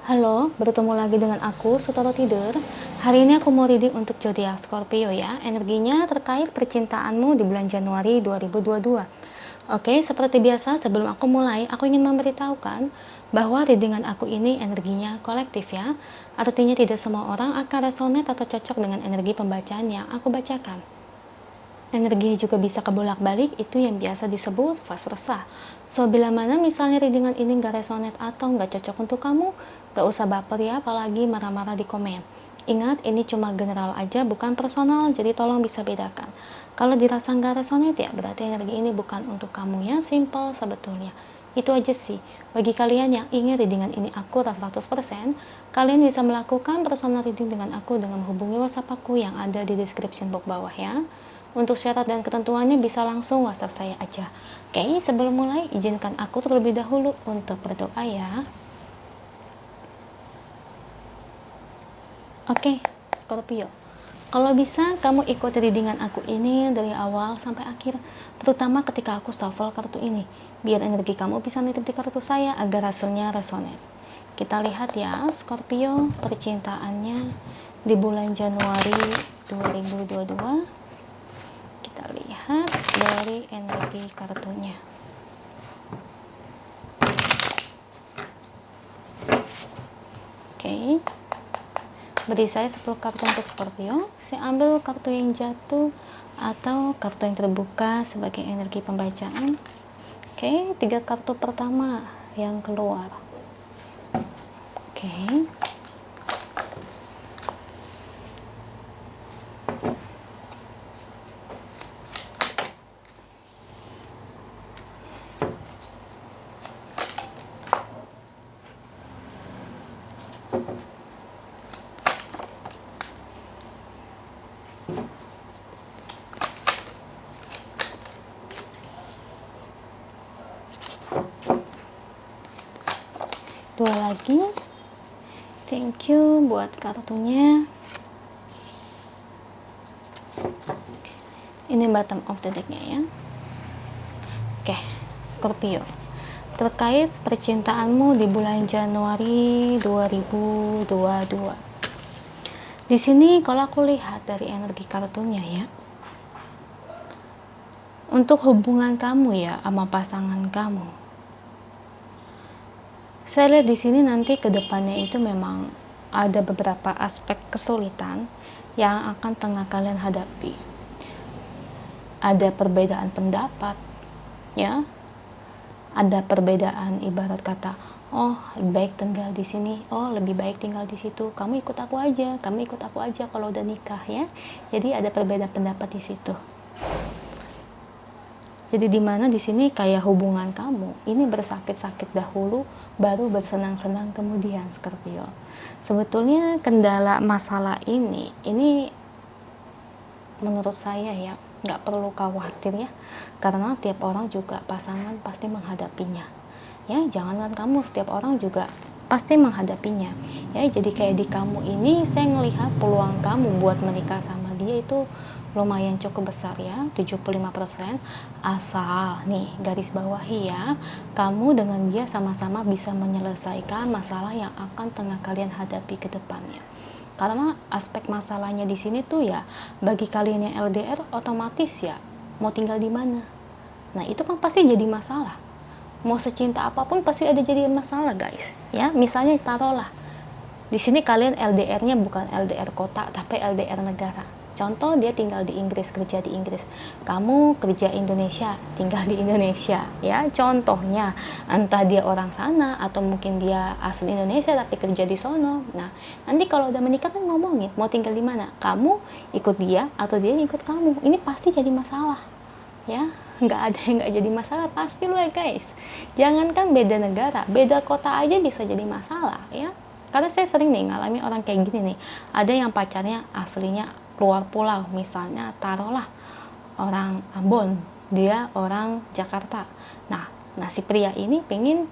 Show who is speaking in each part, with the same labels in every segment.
Speaker 1: Halo, bertemu lagi dengan aku, Sutoro Tidur. Hari ini aku mau reading untuk zodiak Scorpio ya. Energinya terkait percintaanmu di bulan Januari 2022. Oke, seperti biasa sebelum aku mulai, aku ingin memberitahukan bahwa readingan aku ini energinya kolektif ya. Artinya tidak semua orang akan resonate atau cocok dengan energi pembacaan yang aku bacakan. Energi juga bisa kebolak-balik, itu yang biasa disebut vice versa. So, bila mana misalnya readingan ini gak resonate atau gak cocok untuk kamu, gak usah baper ya, apalagi marah-marah di komen. Ingat, ini cuma general aja, bukan personal, jadi tolong bisa bedakan. Kalau dirasa gak resonate ya, berarti energi ini bukan untuk kamu ya, simple sebetulnya. Itu aja sih. Bagi kalian yang ingin readingan ini akurat 100%, kalian bisa melakukan personal reading dengan aku dengan menghubungi WhatsApp aku yang ada di description box bawah ya. Untuk syarat dan ketentuannya bisa langsung WhatsApp saya aja. Oke, sebelum mulai, izinkan aku terlebih dahulu untuk berdoa ya. Oke, Scorpio. Kalau bisa, kamu ikuti readingan aku ini dari awal sampai akhir, terutama ketika aku shuffle kartu ini, biar energi kamu bisa nitip di kartu saya agar hasilnya resonate. Kita lihat ya, Scorpio, percintaannya di bulan Januari 2022. Kita lihat dari energi kartunya. Oke. Beri saya 10 kartu untuk Scorpio. Saya ambil kartu yang jatuh atau kartu yang terbuka sebagai energi pembacaan. Oke, 3 kartu pertama yang keluar. Oke. Dua lagi. Thank you buat kartunya. Ini bottom of the decknya ya. Oke, Scorpio. Terkait percintaanmu di bulan Januari 2022. Di sini kalau aku lihat dari energi kartunya ya, untuk hubungan kamu ya sama pasangan kamu, saya lihat di sini nanti ke depannya itu memang ada beberapa aspek kesulitan yang akan tengah kalian hadapi. Ada perbedaan pendapat, ya. Ada perbedaan ibarat kata, oh lebih baik tinggal di sini, oh lebih baik tinggal di situ. Kamu ikut aku aja kalau udah nikah ya. Jadi ada perbedaan pendapat di situ. Jadi di mana di sini kayak hubungan kamu ini bersakit-sakit dahulu, baru bersenang-senang kemudian, Scorpio. Sebetulnya kendala masalah ini menurut saya ya nggak perlu khawatir ya, karena tiap orang juga pasangan pasti menghadapinya. Ya, jangankan kamu, setiap orang juga pasti menghadapinya. Ya, jadi kayak di kamu ini saya ngelihat peluang kamu buat menikah sama dia itu lumayan cukup besar ya, 75%, asal nih garis bawahi ya, kamu dengan dia sama-sama bisa menyelesaikan masalah yang akan tengah kalian hadapi ke depannya. Karena aspek masalahnya di sini tuh ya, bagi kalian yang LDR otomatis ya mau tinggal di mana. Nah, itu kan pasti jadi masalah. Mau secinta apapun pasti ada jadi masalah, guys. Ya, misalnya taruhlah di sini kalian LDR-nya bukan LDR kota tapi LDR negara. Contoh, dia tinggal di Inggris, kerja di Inggris, kamu kerja Indonesia, tinggal di Indonesia ya. Contohnya, entah dia orang sana atau mungkin dia asli Indonesia tapi kerja di sono. Nah, nanti kalau udah menikah kan ngomongin mau tinggal di mana, kamu ikut dia atau dia ikut kamu. Ini pasti jadi masalah ya. Nggak ada yang nggak jadi masalah, pasti loh ya guys. Jangankan beda negara, beda kota aja bisa jadi masalah ya. Karena saya sering nih ngalami orang kayak gini nih, ada yang pacarnya aslinya luar pulau, misalnya taruhlah orang Ambon, dia orang Jakarta. Nah si pria ini pengen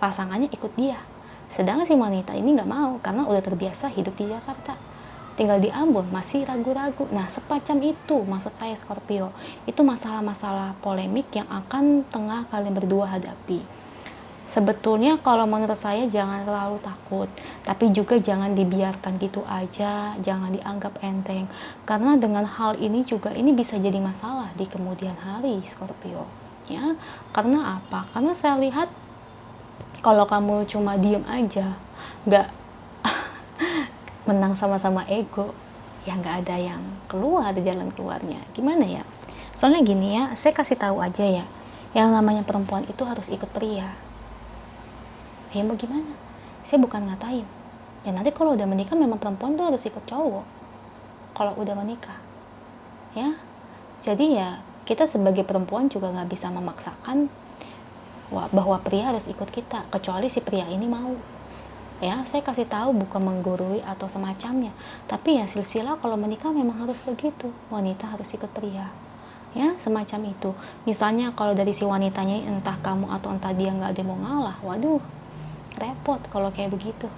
Speaker 1: pasangannya ikut dia, sedangkan si wanita ini nggak mau karena udah terbiasa hidup di Jakarta, tinggal di Ambon masih ragu-ragu. Nah, semacam itu maksud saya, Scorpio. Itu masalah-masalah polemik yang akan tengah kalian berdua hadapi. Sebetulnya kalau menurut saya jangan terlalu takut, tapi juga jangan dibiarkan gitu aja, jangan dianggap enteng. Karena dengan hal ini juga ini bisa jadi masalah di kemudian hari, Scorpio. Ya, karena apa? Karena saya lihat kalau kamu cuma diem aja, nggak menang sama-sama ego, ya nggak ada yang keluar, jalan keluarnya. Gimana ya? Soalnya gini ya, saya kasih tahu aja ya, yang namanya perempuan itu harus ikut pria. Ya mau gimana, saya bukan ngatain ya, nanti kalau udah menikah memang perempuan tuh harus ikut cowok kalau udah menikah ya. Jadi ya kita sebagai perempuan juga nggak bisa memaksakan bahwa pria harus ikut kita, kecuali si pria ini mau ya. Saya kasih tahu bukan menggurui atau semacamnya, tapi ya silsilah kalau menikah memang harus begitu, wanita harus ikut pria ya, semacam itu. Misalnya kalau dari si wanitanya entah kamu atau entah dia nggak ada mau ngalah, waduh repot kalau kayak begitu,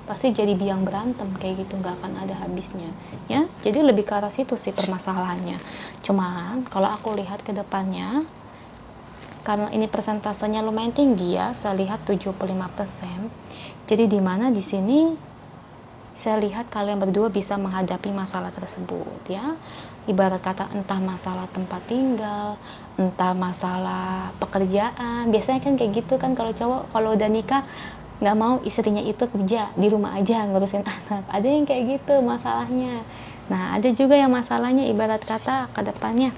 Speaker 1: pasti jadi biang berantem kayak gitu, nggak akan ada habisnya ya. Jadi lebih ke arah situ sih permasalahannya. Cuman kalau aku lihat ke depannya, karena ini persentasenya lumayan tinggi ya, saya lihat 75%. Jadi dimana di sini saya lihat kalian berdua bisa menghadapi masalah tersebut ya. Ibarat kata entah masalah tempat tinggal, entah masalah pekerjaan. Biasanya kan kayak gitu kan, kalau cowok kalau udah nikah nggak mau istrinya itu kerja di rumah aja ngurusin anak, ada yang kayak gitu masalahnya. Nah ada juga yang masalahnya ibarat kata ke depannya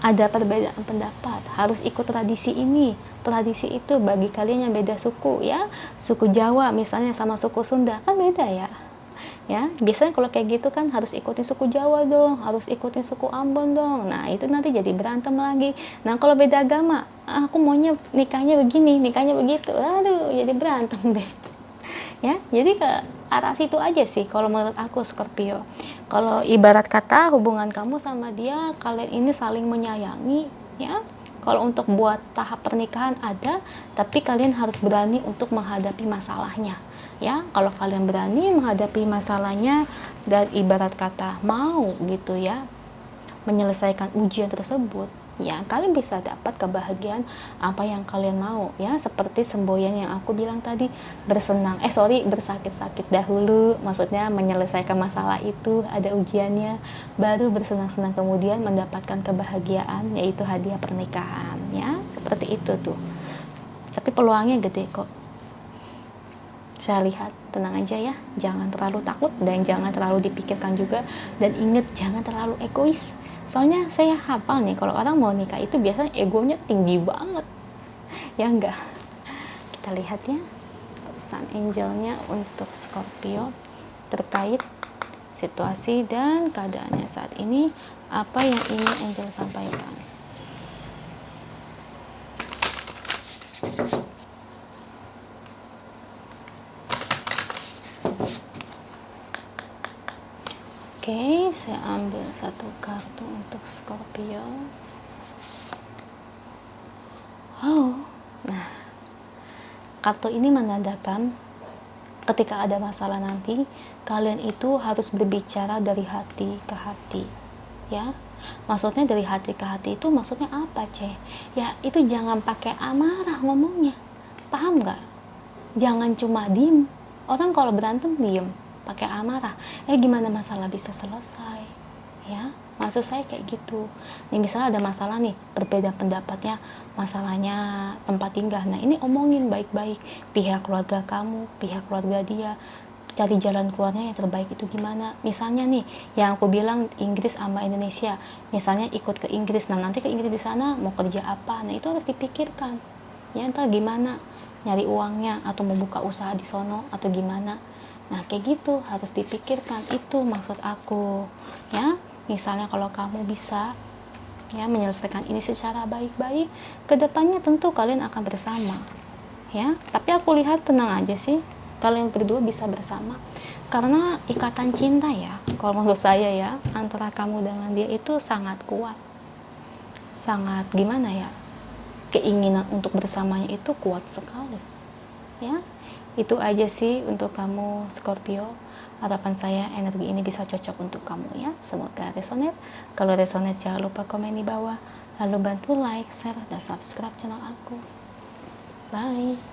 Speaker 1: ada perbedaan pendapat, harus ikut tradisi ini, tradisi itu. Bagi kalian yang beda suku ya, suku Jawa misalnya sama suku Sunda kan beda ya. Ya, biasanya kalau kayak gitu kan harus ikutin suku Jawa dong, harus ikutin suku Ambon dong. Nah, itu nanti jadi berantem lagi. Nah, kalau beda agama, aku maunya nikahnya begini, nikahnya begitu. Aduh, jadi berantem deh. Ya, jadi ke arah situ aja sih kalau menurut aku, Scorpio. Kalau ibarat kata hubungan kamu sama dia, kalian ini saling menyayangi ya. Kalau untuk buat tahap pernikahan ada, tapi kalian harus berani untuk menghadapi masalahnya ya. Kalau kalian berani menghadapi masalahnya dan ibarat kata mau gitu ya menyelesaikan ujian tersebut, ya kalian bisa dapat kebahagiaan apa yang kalian mau ya. Seperti semboyan yang aku bilang tadi, bersakit-sakit dahulu, maksudnya menyelesaikan masalah itu, ada ujiannya, baru bersenang-senang kemudian mendapatkan kebahagiaan, yaitu hadiah pernikahan ya. Seperti itu tuh, tapi peluangnya gede kok. Saya lihat, tenang aja ya, jangan terlalu takut dan jangan terlalu dipikirkan juga. Dan inget, jangan terlalu egois. Soalnya saya hafal nih, kalau orang mau nikah itu biasanya egonya tinggi banget. Ya enggak? Kita lihat ya, pesan angelnya untuk Scorpio terkait situasi dan keadaannya saat ini. Apa yang ingin angel sampaikan? Oke, saya ambil satu kartu untuk Scorpio. Oh, nah, kartu ini menandakan ketika ada masalah nanti, kalian itu harus berbicara dari hati ke hati, ya. Maksudnya dari hati ke hati itu maksudnya apa, Ce? Ya, itu jangan pakai amarah ngomongnya. Paham nggak? Jangan cuma diem. Orang kalau berantem diem, pakai amarah, gimana masalah bisa selesai ya. Maksud saya kayak gitu nih, misalnya ada masalah nih, berbeda pendapatnya, masalahnya tempat tinggal. Nah ini omongin baik-baik, pihak keluarga kamu, pihak keluarga dia, cari jalan keluarnya yang terbaik itu gimana. Misalnya nih yang aku bilang Inggris sama Indonesia, misalnya ikut ke Inggris, nah nanti ke Inggris di sana mau kerja apa, nah itu harus dipikirkan ya, entah gimana nyari uangnya atau mau buka usaha di sono atau gimana. Nah kayak gitu harus dipikirkan, itu maksud aku ya. Misalnya kalau kamu bisa ya menyelesaikan ini secara baik-baik, kedepannya tentu kalian akan bersama ya. Tapi aku lihat tenang aja sih, kalian berdua bisa bersama karena ikatan cinta ya, kalau menurut saya ya, antara kamu dengan dia itu sangat kuat, sangat gimana ya, keinginan untuk bersamanya itu kuat sekali ya. Itu aja sih untuk kamu Scorpio. Harapan saya energi ini bisa cocok untuk kamu ya. Semoga resonate. Kalau resonate jangan lupa komen di bawah, lalu bantu like, share, dan subscribe channel aku. Bye.